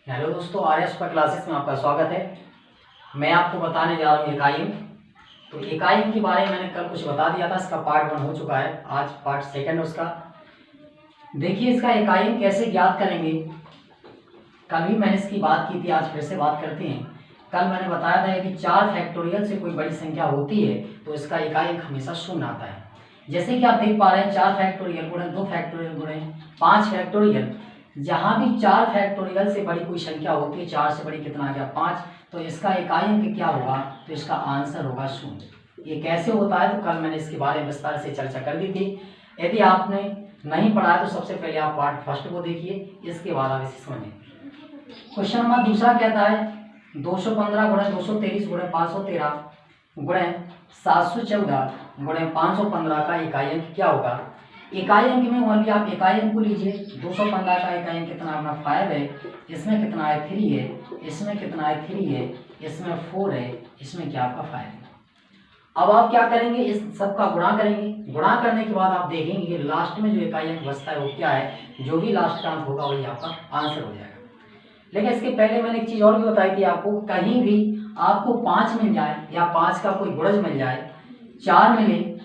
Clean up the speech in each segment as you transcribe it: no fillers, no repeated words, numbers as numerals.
Hello दोस्तों, आर्यस पर classes में आपका स्वागत है। मैं आपको बताने जा रहा हूँ इकाई अंक। तो इकाई अंक के बारे में मैंने कल कुछ बता दिया था, इसका पार्ट 1 हो चुका है, आज पार्ट 2 उसका। देखिए इसका इकाई अंक कैसे ज्ञात करेंगे। कल भी मैंने इसकी बात की थी, आज फिर से बात करते हैं। कल मैंने बताया था कि 4 फैक्टोरियल से कोई बड़ी संख्या होती है तो इसका इकाई अंक हमेशा शून्य आता है। जैसे कि आप देख पा रहे हैं 4 फैक्टोरियल गुणे 2 फैक्टोरियल गुणे 5 फैक्टोरियल। जहां भी 4 फैक्टोरियल से बड़ी कोई संख्या होती है, 4 से बड़ी कितना आ गया 5, तो इसका इकाई अंक क्या होगा, तो इसका आंसर होगा शून्य। ये कैसे होता है तो कल मैंने इसके बारे में विस्तार से चर्चा कर दी थी। यदि आपने नहीं पढ़ा है तो सबसे पहले आप पार्ट फर्स्ट को देखिए, इसके बाद आप इसे समझें। क्वेश्चन नंबर दूसरा कहता है 215 गुणे 223 गुणे 513 गुणे 714 गुणे 515 का इकाई अंक क्या होगा। इकाई अंक में ओनली आप इकाई अंक को लीजिए। 215 का इकाई अंक कितना अपना 5 है, इसमें कितना है 3 है, इसमें कितना है 3 है, इसमें 4 है, इसमें क्या आपका 5 है। अब आप क्या करेंगे, इस सब का गुणा करेंगे। गुणा करने के बाद आप देखेंगे कि लास्ट में जो इकाई अंक बचता है वो क्या है, जो भी लास्ट का अंक होगा वही आपका आंसर हो जाएगा। लेकिन इसके पहले मैंने एक चीज और भी बताई थी आपको, कहीं भी आपको 5 मिल जाए या 5 का कोई गुणज मिल जाए, 4 मिले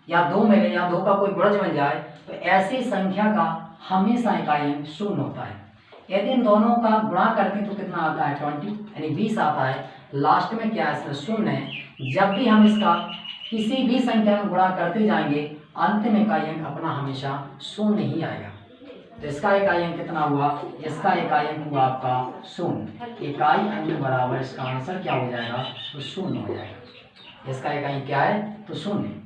या 2 मिले या 2 का कोई गुणज मिल जाए, तो ऐसी संख्या का हमेशा इकाई अंक शून्य होता है। यदि इन दोनों का गुणा करते हैं तो कितना आता है 20 यानी 20 आता है। लास्ट में क्या है इसमें शून्य है। जब भी हम इसका किसी भी संख्या में गुणा करते जाएंगे अंत में इकाई अंक अपना हमेशा शून्य ही आएगा। तो इसका इकाई अंक कितना हुआ, इसका इकाई अंक हुआ आपका शून्य। इकाई अंक बराबर इसका आंसर क्या हो जाएगा, तो शून्य हो जाएगा। इसका इकाई क्या है, तो शून्य।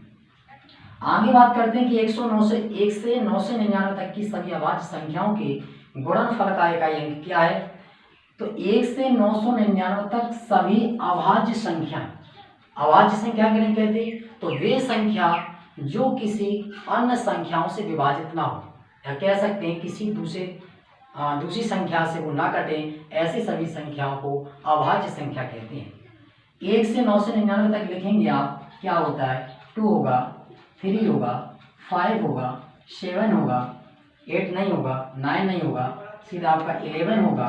आगे बात करते हैं कि 1 से 9 से 99 तक की सभी अभाज्य संख्याओं के गुणनफल का इकाई अंक क्या है। तो 1 से 999 तक सभी अभाज्य संख्या, अभाज्य संख्या किन्हें कहते हैं, तो वे संख्या जो किसी अन्य संख्याओं से विभाजित ना हो, या कह सकते हैं किसी दूसरी संख्या से वो ना कटे, ऐसी सभी संख्याओं को अभाज्य संख्या कहते हैं। 1 से 9 से 99 तक लिखेंगे आप, क्या होता है 2 होगा, 3 होगा, 5 होगा, 7 होगा, 8 नहीं होगा, 9 नहीं होगा, सीधा आपका 11 होगा,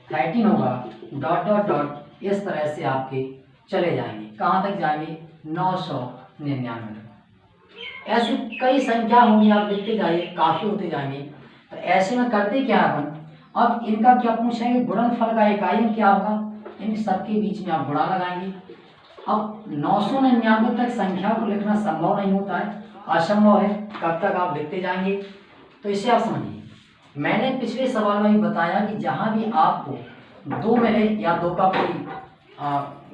13 होगा, डॉट डॉट डॉट इस तरह से आपके चले जाएंगे। कहाँ तक जाएंगे, 999 तक। ऐसी कई संख्या होंगी, आप लिखते जाइए, काफी होते जाएंगे। तो ऐसे में करते क्या अपन, अब इनका क्या पूछेंगे, गुणनफल का इकाई अंक क्या होगा, इन सबके बीच में आप गुणा लगाएंगे। अब 999 तक संख्या को लिखना संभव नहीं होता है, असंभव है, कब तक आप लिखते जाएंगे। तो इसे आप समझिए, मैंने पिछले सवाल में भी बताया कि जहां भी आपको 2 मिले या 2 का कोई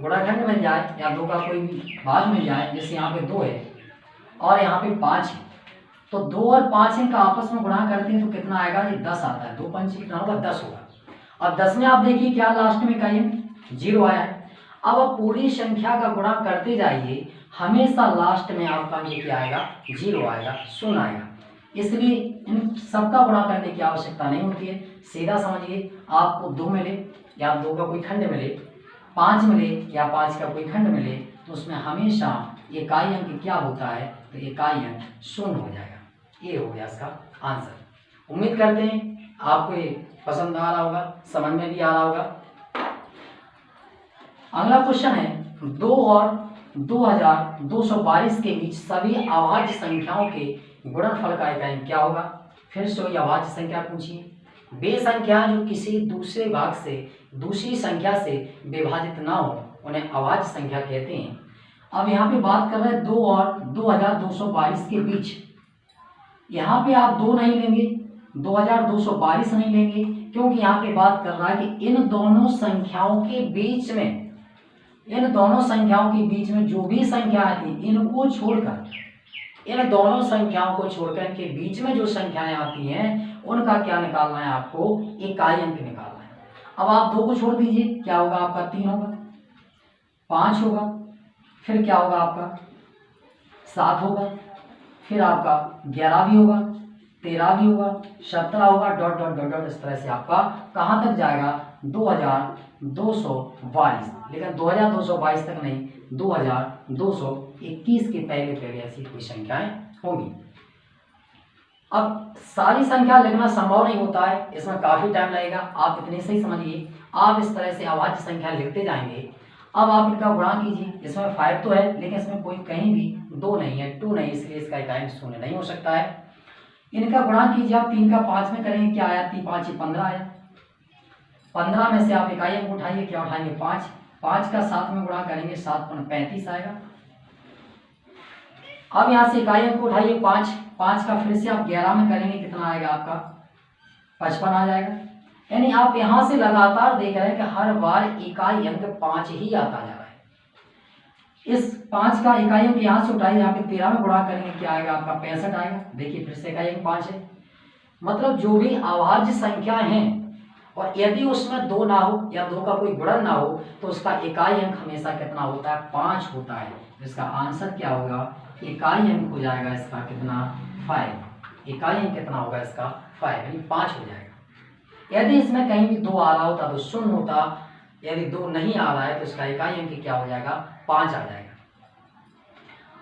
गुणाखंड मिल जाए या 2 का कोई भी भाग मिल जाए, जैसे यहाँ पे 2 है और यहाँ पे 5 है, तो 2 और 5 इनका आपस में गुणा करते हैं तो कितना आएगा, ये 10 आता है। 2 पंच कितना होगा, 10 होगा। और 10 में आप देखिए क्या लास्ट में इकाई अंक 0 आया है। अब आप पूरी संख्या का गुणा करते जाइए, हमेशा लास्ट में आपका ये क्या आएगा, 0 आएगा, शून्य आएगा। इसलिए इन सबका गुणा करने की आवश्यकता नहीं होती है। सीधा समझिए, आपको 2 मिले या 2 का कोई खंड मिले, 5 मिले या 5 का कोई खंड मिले, तो उसमें हमेशा इकाई अंक क्या होता है, तो इकाई अंक शून्य हो जाएगा। ये हो गया इसका आंसर। उम्मीद करते हैं आपको ये पसंद आ रहा होगा, समझ में भी आ रहा होगा। अगला क्वेश्चन है 2 और 2222 के बीच सभी अभाज्य संख्याओं के गुणनफल का इकाई क्या होगा। फिर से वही अभाज्य संख्या पूछिए। वे संख्या जो किसी दूसरे भाग से दूसरी संख्या से विभाजित ना हो उन्हें अभाज्य संख्या कहते हैं। अब यहाँ पे बात कर रहे हैं 2 और 2222 के बीच। यहाँ पे आप 2 नहीं लेंगे, 2222 नहीं लेंगे, क्योंकि यहाँ पे बात कर रहा है कि इन दोनों संख्याओं के बीच में, इन दोनों संख्याओं के बीच में जो भी संख्या आती है इनको छोड़कर, इन दोनों संख्याओं को छोड़कर इनके बीच में जो संख्याएं आती हैं उनका क्या निकालना है, आपको इकाई अंक निकालना है। अब आप 2 को छोड़ दीजिए, क्या होगा आपका 3 होगा, 5 होगा, फिर क्या होगा आपका 7 होगा, फिर आपका 11 भी होगा, 13 भी होगा, 17 होगा, डॉट डॉट डॉट डॉट इस तरह से आपका कहाँ तक जाएगा, 2222। लेकिन 2222 तक नहीं, 2221 के पहले पहले ऐसी कोई संख्याएं होंगी। अब सारी संख्या लिखना संभव नहीं होता है, इसमें काफी टाइम लगेगा। आप इतने से ही समझिए, आप इस तरह से अभाज्य संख्या लिखते जाएंगे। अब आप इनका गुणा कीजिए। इसमें 5 तो है लेकिन इसमें कोई कहीं भी 2 नहीं है, 2 नहीं, इसलिए इसका इकाई अंक शून्य नहीं हो सकता है। इनका गुणा कीजिए आप 3 का 5 में करेंगे, क्या आया, 3 5 15 आया। 15 में से आप इकाई अंक उठाइए, क्या उठाएंगे, 5। 5 का 7 में गुणा करेंगे, 7 × 35 आएगा। अब यहाँ से इकाई अंक उठाइए 5, 5 का फिर से आप 11 में करेंगे, कितना आएगा आपका, 55 आ जाएगा। यानी आप यहाँ से लगातार देख रहे हैं कि हर बार इकाई अंक 5 ही आता जा रहा है। इस 5 का इकाई अंक यहाँ से उठाइए, यहाँ पे 13 में गुणा करेंगे, क्या आएगा आपका, 65 आएगा। देखिए फिर से इकाई अंक 5 है। मतलब जो भी अभाज्य संख्या है और यदि उसमें 2 ना हो या 2 का कोई गुणन ना हो तो उसका इकाई अंक हमेशा कितना होता है, 5 होता है। इसका आंसर क्या होगा, इकाई अंक हो जाएगा इसका कितना, 5। इकाई अंक कितना होगा इसका, 5, यानी 5 हो जाएगा। यदि इसमें कहीं भी 2 आ रहा होता तो 0 होता, यदि 2 नहीं आ रहा है तो इसका इकाई अंक क्या हो जाएगा, 5 आ जाएगा।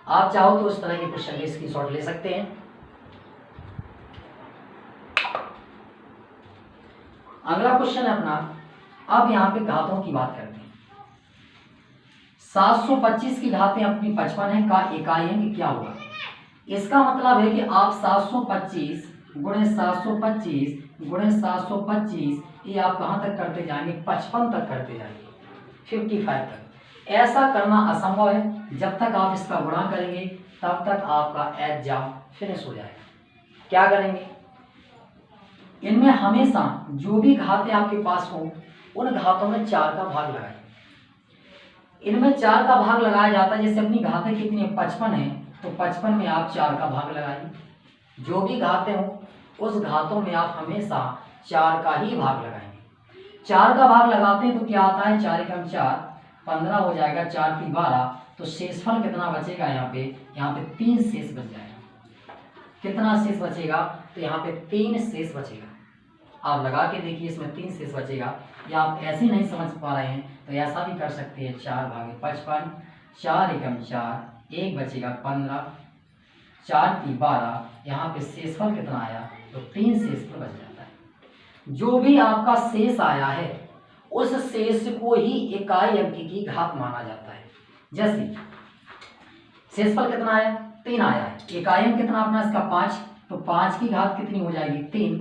आप चाहो तो इस तरह के क्वेश्चन के स्क्रीनशॉट ले सकते हैं। अगला क्वेश्चन है अपना, अब यहाँ पे घातों की बात करते हैं। 725 की घातें अपनी 55 है का इकाई अंक क्या होगा। इसका मतलब है कि आप 725 गुणे 725 गुणे 725 ये आप कहाँ तक करते जाएंगे, 55 तक करते जाएंगे, 55 तक। ऐसा करना असंभव है। जब तक आप इसका गुणा करेंगे तब तक आपका एग्जाम फिनिश हो जाएगा। क्या करेंगे, इनमें हमेशा जो भी घातें आपके पास हो उन घातों में 4 का भाग लगाइए। इनमें 4 का भाग लगाया जाता है। जैसे अपनी घातें कितनी है, 55 है, तो 55 में आप 4 का भाग लगाइए। जो भी घातें हो उस घातों में आप हमेशा 4 का ही भाग लगाएंगे। 4 का भाग लगाते हैं तो क्या आता है, 4 × 4 15 हो जाएगा, 4 × 12, तो शेषफल कितना बचेगा, यहाँ पे 3 शेष बच जाएगा। कितना शेष बचेगा, तो यहाँ पे 3 शेष बचेगा। आप लगा के देखिए, इसमें 3 शेष बचेगा। या आप ऐसे नहीं समझ पा रहे हैं तो ऐसा भी कर सकते हैं, 4/55, 4 × 4 1 बचेगा 15, 4 × 12, यहाँ पे शेषफल कितना आया, तो 3 शेषफल बच जाता है। जो भी आपका शेष आया है उस शेष को ही इकाई अंक की घात माना जाता है। जैसे शेषफल कितना आया, 3 आया है, इकाई अंक कितना अपना इसका 5, तो 5 की घात कितनी हो जाएगी, 3।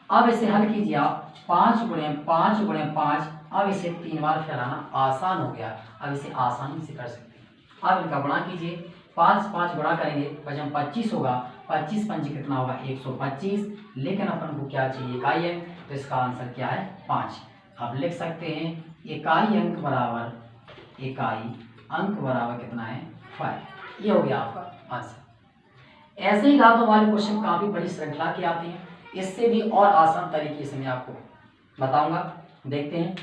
अब इसे हल कीजिए आप, 5 × 5 × 5, अब इसे 3 बार फैलाना आसान हो गया। अब इसे आसानी से कर सकते हैं। अब इनका गुणा कीजिए, 5 5 गुणा करेंगे, वजन 25 होगा, 25 पंच कितना होगा, 125। लेकिन अपन को क्या चाहिए, इकाई अंक, तो इसका आंसर क्या है, 5। आप लिख सकते हैं इकाई अंक बराबर कितना है, 5। ये हो गया आपका आंसर। ऐसे ही घातों वाले क्वेश्चन काफी बड़ी श्रृंखला के आते हैं। इससे भी और आसान तरीके से मैं आपको बताऊंगा, देखते हैं।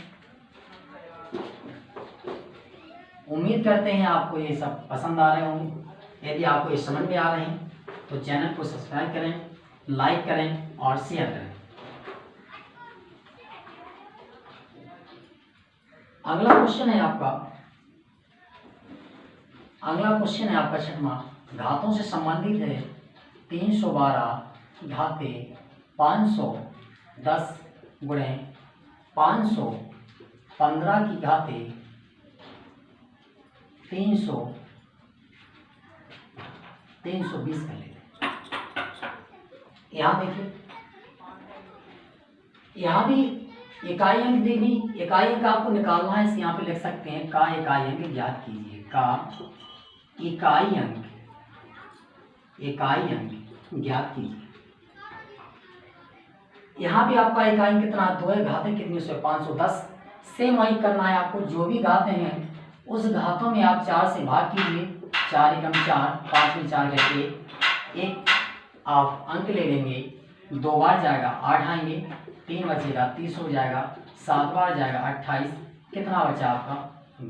उम्मीद करते हैं आपको ये सब पसंद आ रहे होंगे। यदि आपको ये समझ में आ रहे हैं तो चैनल को सब्सक्राइब करें, लाइक करें और शेयर करें। अगला क्वेश्चन है आपका 6वां, घातों से संबंधित है। 312 की घातें 510 गुणे 515 की घातें 320 कर लेते हैं। यहाँ देखिए, यहाँ भी इकाई अंक देखनी, इकाई अंक आपको निकालना है। यहाँ पे लिख सकते हैं का इकाई अंक ज्ञात कीजिए, का इकाई अंक ज्ञात कीजिए। यहाँ भी आपका इकाई अंक कितना, 2 है, घातें कितनी उसमें 510। सेम वही करना है आपको, जो भी घातें हैं उस घातों में आप 4 से भाग कीजिए। 4 × 4 5 में 4 करके एक आप अंक ले लेंगे, 2 बार जाएगा 8 आएंगे, 3 बचेगा 30 हो जाएगा, 7 बार जाएगा 28, कितना बचा आपका,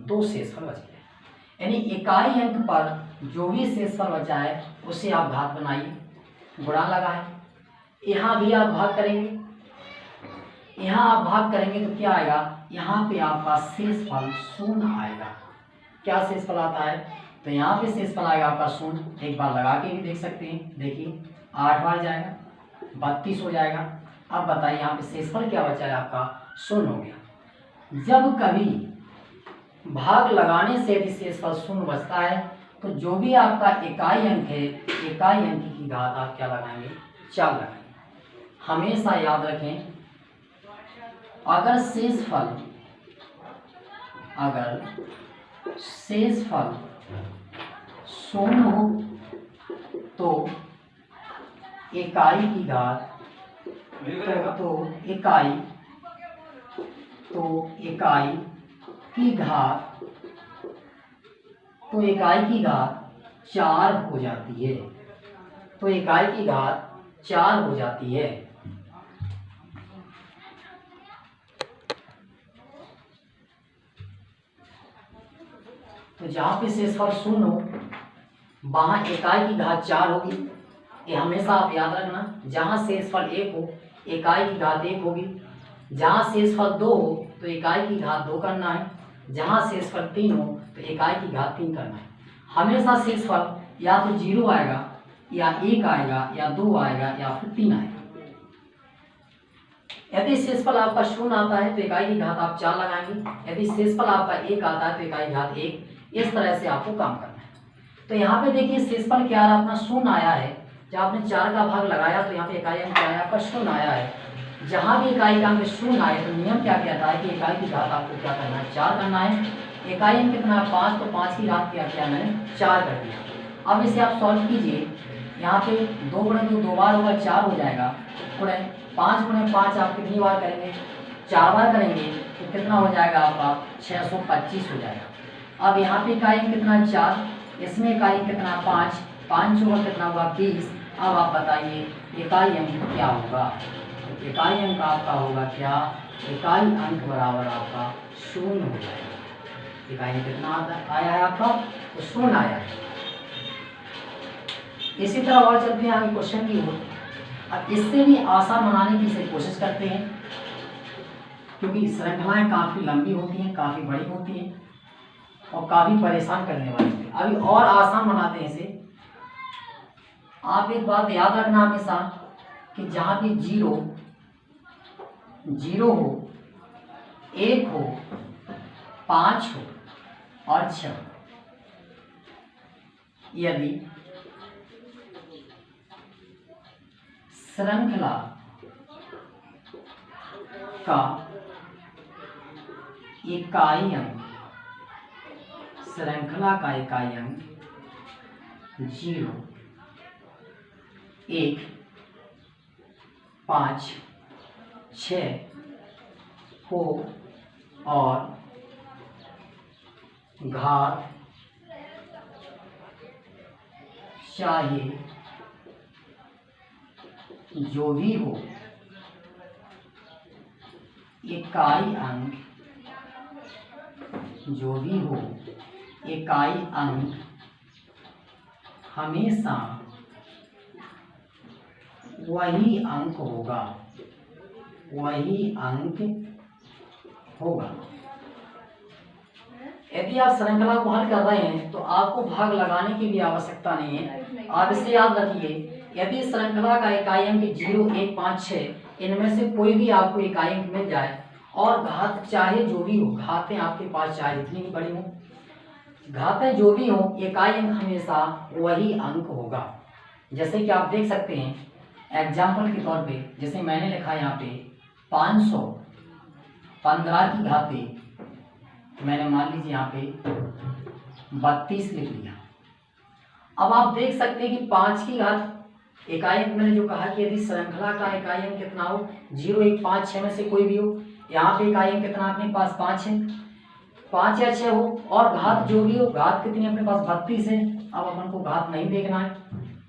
2 शेषफल बच गया। यानी इकाई अंक पर जो भी शेषफल बचा है उसे आप घात बनाइए, गुणा लगाए। यहाँ भी आप भाग करेंगे, यहाँ आप भाग करेंगे तो क्या आएगा, यहाँ पे आपका शेषफल 0 आएगा। क्या शेषफल आता है, तो यहाँ पे शेषफल आएगा आपका 0। एक बार लगा के भी देख सकते हैं, देखिए 8 बार जाएगा 32 हो जाएगा। अब बताइए यहाँ पे शेषफल क्या बचा है आपका, 0 हो गया। जब कभी भाग लगाने से यदि शेषफल शून्य बचता है तो जो भी आपका इकाई अंक है, इकाई अंक की घात आप क्या लगाएंगे, 4 लगाएंगे। हमेशा याद रखें, अगर शेषफल शून्य हो तो इकाई की घात इकाई की घात 4 हो जाती है। तो इकाई की घात 4 हो जाती है। तो जहां पे शेषफल शून्य हो वहां इकाई की घात 4 होगी। ये हमेशा आप याद रखना। जहां शेषफल 1 हो इकाई की घात 1 होगी। जहां शेषफल 2 हो तो इकाई की घात 2 करना है। जहां शेषफल 3 हो तो इकाई की घात 3 करना है। हमेशा शेषफल या तो 0 आएगा या 1 आएगा या 2 आएगा या फिर 3 आएगा। यदि शेषफल आपका 0 आता है तो इकाई की घात आप 4 लगाएंगे। यदि शेषफल आपका 1 आता है तो इकाई की घात 1। इस तरह से आपको काम करना है। तो यहाँ पे देखिए शेषफल क्या है, अपना 0 आया है। जब आपने 4 का भाग लगाया तो यहाँ पे इकाई अंक क्या आया, आपका 0 आया है। जहाँ भी इकाई का अंक 0 आए तो नियम क्या कहता है कि इकाई की घात आपको क्या करना है, 4 करना है। इकाई अंक कितना है, 5, तो 5 की घात क्या किया मैंने, 4 कर दिया। अब इसे आप सॉल्व कीजिए। यहाँ पे 2 गुणे 2 2 बार होगा, 4 हो जाएगा। 5 गुणे 5 आप कितनी बार करेंगे, 4 बार करेंगे तो कितना हो जाएगा आपका, 625 हो जाएगा। अब यहाँ पे इकाई अंक कितना, 4, इसमें इकाई कितना, 5, 5 चौका कितना हुआ, 20। अब आप बताइए इकाई अंक क्या होगा। तो इकाई अंक आपका होगा क्या, इकाई अंक बराबर आपका 0 हो जाएगा। इकाई अंक कितना आया है आपका, तो 0 आया है। इसी तरह और चलते हैं आगे क्वेश्चन की ओर। अब इससे भी आसान बनाने की इसे कोशिश करते हैं, क्योंकि श्रृंखलाएं काफ़ी लंबी होती हैं, काफ़ी बड़ी होती हैं और काफ़ी परेशान करने वाली है। अभी और आसान बनाते हैं इसे। आप एक बात याद रखना हमेशा कि जहाँ भी 0 हो, 1 हो, 5 हो और 6, यदि श्रृंखला का इकाई अंक 0, 1, 5, 6 हो और घात चाहे जो भी हो, इकाई अंक जो भी हो, इकाई अंक हमेशा वही अंक होगा, वही अंक होगा। यदि आप श्रृंखला को हल कर रहे हैं तो आपको भाग लगाने की भी आवश्यकता नहीं है। आप इसे याद रखिए, यदि श्रृंखला का इकाई अंक 0, 1, 5, 6 इनमें से कोई भी आपको इकाई अंक मिल जाए और घात चाहे जो भी हो, घातें आपके पास चाहे जितनी भी बड़ी हो, घातें जो भी हो, इकाई अंक हमेशा वही अंक होगा। जैसे कि आप देख सकते हैं एग्जाम्पल के तौर पे, जैसे मैंने लिखा यहाँ पे 515 की घातें, मैंने मान लीजिए यहाँ पे 32 लिख लिया। अब आप देख सकते हैं कि 5 की घात इकाई अंक मैंने जो कहा कि यदि श्रृंखला का इकाई अंक कितना हो, 0, 1, 5, 6 में से कोई भी हो, यहाँ पे इकाई अंक कितना अपने पास 5 है, 5 या 6 हो और घात जो भी हो, घात कितनी अपने पास 32 है। अब अपन को घात नहीं देखना है,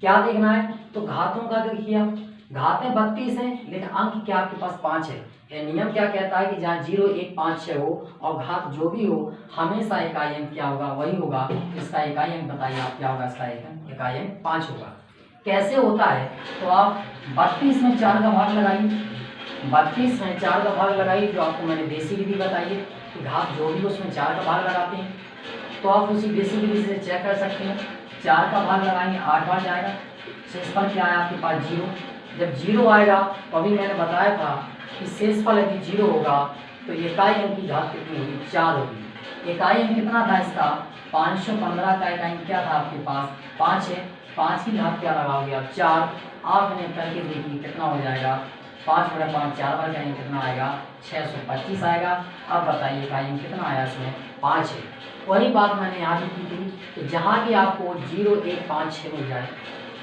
क्या देखना है, तो घातों का देखिए आप, घातें 32 हैं लेकिन अंक क्या आपके पास 5 है। ये नियम क्या कहता है कि जहाँ 0, 1, 5, 6 हो और घात जो भी हो हमेशा इकाई अंक क्या होगा, वही होगा। इसका इकाई अंक बताइए आप क्या होगा, इसका इकाई अंक 5 होगा। कैसे होता है, तो आप 32 में 4 का भाग लगाइए, 32 में 4 का भाग लगाइए, जो आपको मैंने देसी विधि बताई है कि घात जो भी उसमें 4 का भाग लगाते हैं, तो आप उसी देसी विधि से चेक कर सकते हैं। 4 का भाग लगाएंगे 8 बार जाएगा, शेषफल क्या है आपके पास 0। जब 0 आएगा तो अभी मैंने बताया था कि शेषफल यदि 0 होगा तो इकाई अंक की घात कितनी होगी, 4 होगी। इकाई अंक कितना था इसका, 515 का इकाई अंक क्या था आपके पास, 5 है। 5 की घात क्या लगाओगे आप, 4। आप इन्हें करके देखिए कितना हो जाएगा, 5 बटा 5 4 बार करेंगे कितना आएगा, 625 आएगा। अब बताइए इकाई अंक कितना आया इसमें, 5 है। वही बात मैंने यहाँ भी की थी कि जहाँ भी आपको 0 1 5 6 मिल जाए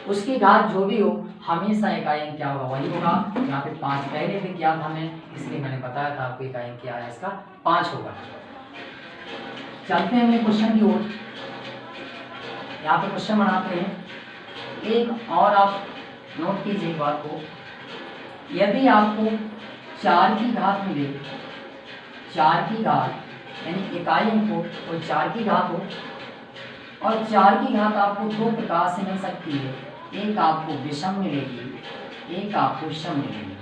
उसकी घात जो भी हो हमेशा इकाई अंक क्या होगा, वही होगा। यहाँ पे 5 पहले भी ज्ञात हमें, इसलिए मैंने बताया था आपको इकाई अंक क्या है इसका, 5 होगा। चलते हैं अगले क्वेश्चन की ओर। यहाँ पे क्वेश्चन बनाते हैं। एक और आप नोट कीजिए एक बात को, यदि आपको 4 की घात मिले, 4 की घात यानी इकाई अंक हो और 4 की घात हो, और 4 की घात आपको 2 प्रकार से मिल सकती है, एक आपको विषम मिलेगी, एक आपको सम मिलेगी।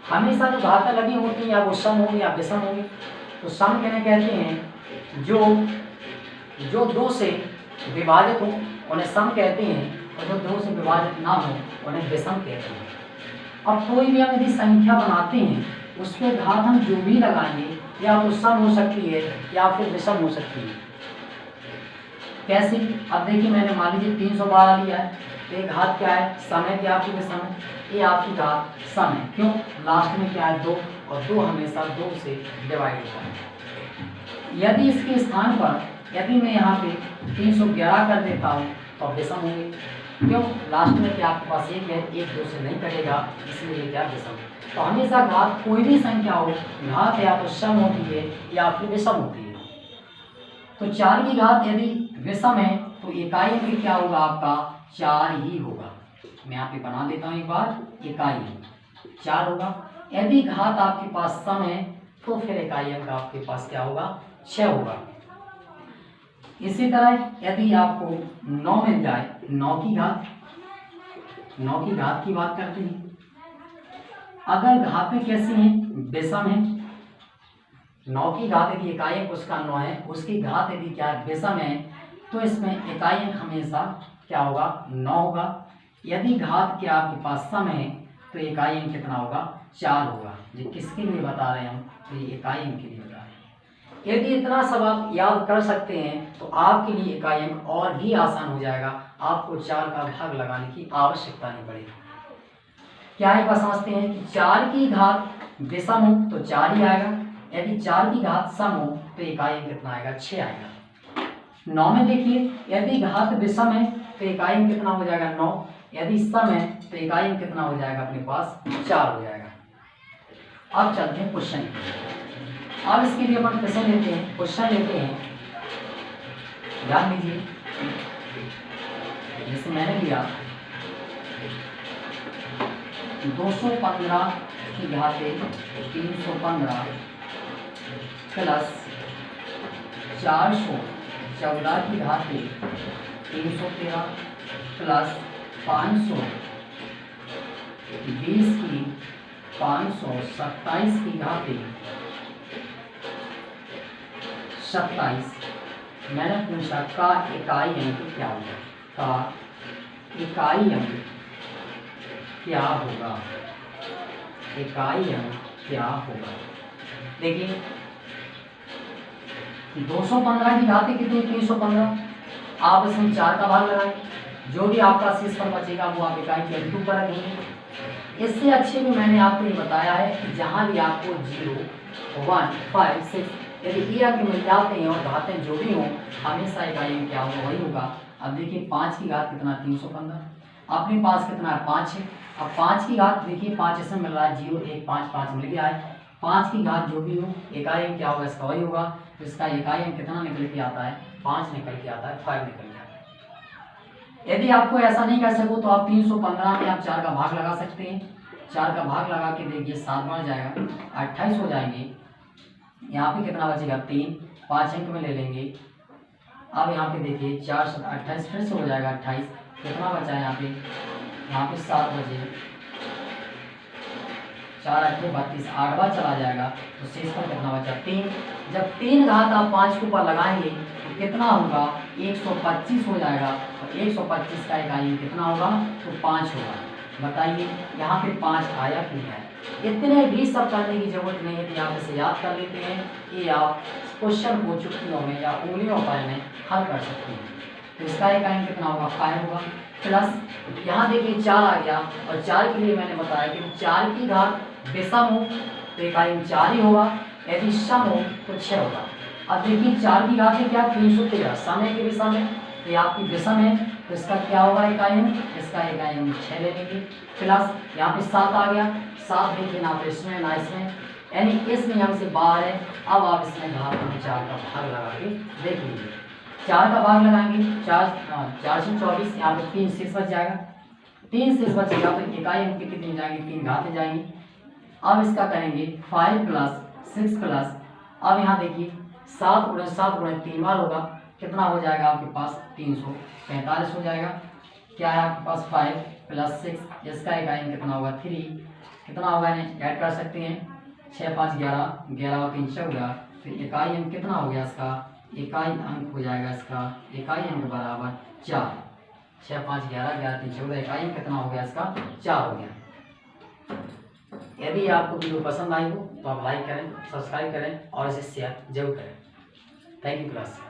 हमेशा जो घातें लगी होती हैं या वो सम होगी या विषम होगी। तो सम कहते हैं जो 2 से विभाजित हो उन्हें सम कहते हैं, और जो 2 से विभाजित ना हो उन्हें विषम कहते हैं। अब कोई भी हम यदि संख्या बनाते हैं उस पर घात हम जो भी लगाएंगे या तो सम हो सकती है या फिर विषम हो सकती है। कैसे, अब देखिए मैंने मान लीजिए 312 लिया है, तो एक घात क्या है, सम है कि आपकी विषम है, ये आपकी घात सम है। क्यों, लास्ट में क्या है 2, और 2 हमेशा 2 से डिवाइड होता है। यदि इसके स्थान पर यदि मैं यहाँ पे 311 कर देता हूँ तो विषम होंगे। क्यों, लास्ट में क्या आपके पास 1 है, 1 2 से नहीं कटेगा, इसलिए क्या विषम। तो हमेशा घात कोई भी संख्या हो, घात या तो सम होती है या फिर विषम होती है। तो 4 की घात यदि विषम है तो इकाई अंक क्या होगा आपका, 4 ही होगा। मैं यहाँ पे बना देता हूँ एक बार, इकाई अंक 4 होगा। यदि घात आपके पास सम है तो फिर इकाई अंक आपके पास क्या होगा, 6 होगा। इसी तरह यदि आपको 9 मिल जाए, 9 की घात की बात करते हैं। अगर घातें कैसी हैं, विषम है, 9 की घात यदि इकाई अंक उसका 9 है, उसकी घात यदि क्या है, विषम है, तो इसमें इकाई अंक हमेशा क्या होगा, 9 होगा। यदि घात क्या आपके पास सम है तो इकाई अंक कितना होगा, 4 होगा। ये किसके लिए बता रहे हैं हम, तो ये इकाई अंक के लिए बता रहे हैं। यदि इतना सब आप याद कर सकते हैं तो आपके लिए इकाई अंक और भी आसान हो जाएगा, आपको 4 का भाग लगाने की आवश्यकता नहीं पड़ेगी। क्या एक बात समझते हैं कि 4 की घात विषम हो तो 4 ही आएगा, यदि 4 की घात सम हो तो इकाई अंक कितना आएगा, 6 आएगा। 9 में देखिए यदि घात विषम है तो इकाई अंक कितना हो जाएगा, 9। यदि सम है तो इकाई अंक कितना हो जाएगा अपने पास, 4 हो जाएगा। अब चलते हैं क्वेश्चन। अब इसके लिए अपन क्वेश्चन लेते हैं, ध्यान दीजिए। जैसे मैंने लिया 215 की घाते 315 प्लस 414 की घाते 313 प्लस 520 की 527 की घाते 27। मैंने पूछा का इकाई अंक क्या होगा, का इकाई अंक क्या होगा, इकाई अंक क्या होगा। देखिए 215 की घात कितनी, 315। आप इसमें 4 का भाग लगाएं, जो भी आपका शेष पर बचेगा वो आप इकाई के अंक पर रखेंगे। इससे अच्छे भी मैंने आपको ये बताया है कि जहाँ भी आपको 0 1 5 6 यदि ये अंक मिल जाते हैं और घातें जो भी हों हमेशा इकाई अंक क्या होगा, वही होगा। अब देखिए 5 की घात कितना, 315। अपने पास कितना है, 5 है। अब 5 की घात देखिए 5 इसमें मिल रहा है, 0 1 5 5 मिल गया है। 5 की घात जो भी हो इकाई अंक क्या होगा, इसका वही होगा। तो इसका इकाई अंक कितना निकल के आता है, 5 निकल के आता है, 5 निकल के आता है। यदि आपको ऐसा नहीं कर सको तो आप 315 में आप 4 का भाग लगा सकते हैं। 4 का भाग लगा के देखिए 7 बढ़ जाएगा, 28 हो जाएंगे। यहाँ पे कितना बचेगा, 3, 5 अंक में ले लेंगे। अब यहाँ पे देखिए 4 7 28 फिर से हो जाएगा 28। कितना बचा है यहाँ पे 7 बचे, 4 8 32, 8 बार चला जाएगा तो शेष पर कितना बचा, 3। जब 3 घात आप 5 के ऊपर लगाएंगे तो कितना होगा, 125 हो जाएगा। और 125 का इकाई कितना होगा, तो 5 होगा। बताइए यहाँ पे 5 आया कि नहीं आया। इतने भी सब करने की जरूरत नहीं है कि आप इसे याद कर लेते हैं, ये आप क्वेश्चन को चुटकियों में या उंगलियों पर में हल कर सकते हैं। तो इसका इकाई कितना होगा 5 होगा, प्लस यहाँ देखिए 4 आ गया, और 4 के लिए मैंने बताया कि 4 की घात विषम हो तो इकाई 4 ही होगा, यदि सम हो तो 6 होगा। अब देखिए 4 की घात है क्या 313, समय के विषम है तो ये आपकी विषम है, तो इसका क्या होगा इकाई, इसका इकाई 6 ले लेंगे, प्लस यहाँ पे 7 आ गया, 7 देखिए ना तो इसमें ना इसमें, यानी इस नियम से बाहर है। अब आप इसमें घात में 4 का भाग लगा के देख लीजिए, 4 का भाग लगाएंगे 4 से 24, यहाँ पे 3 शेष बच जाएगा, 3 शेष बचेगा तो इकाई अंक कितनी जाएंगी 3 घातें जाएंगी। अब इसका करेंगे 5 + 6 प्लस, अब यहाँ देखिए 7 × 7 × 3 बार होगा, कितना हो जाएगा आपके पास 345 हो जाएगा। क्या है आपके पास 5 + 6, इसका इकाई कितना होगा 3, कितना होगा ऐड कर सकते हैं 6 × 5 = 11, 11 और 3 14, फिर इकाई अंक कितना हो गया इसका, इकाई अंक हो जाएगा इसका इकाई अंक बराबर 4, 6 × 5 = 11, 11 3 14, इकाई अंक कितना हो गया इसका 4 हो गया। यदि आपको वीडियो पसंद आई हो तो आप लाइक करें, सब्सक्राइब करें और इसे शेयर जरूर करें। Thank you class.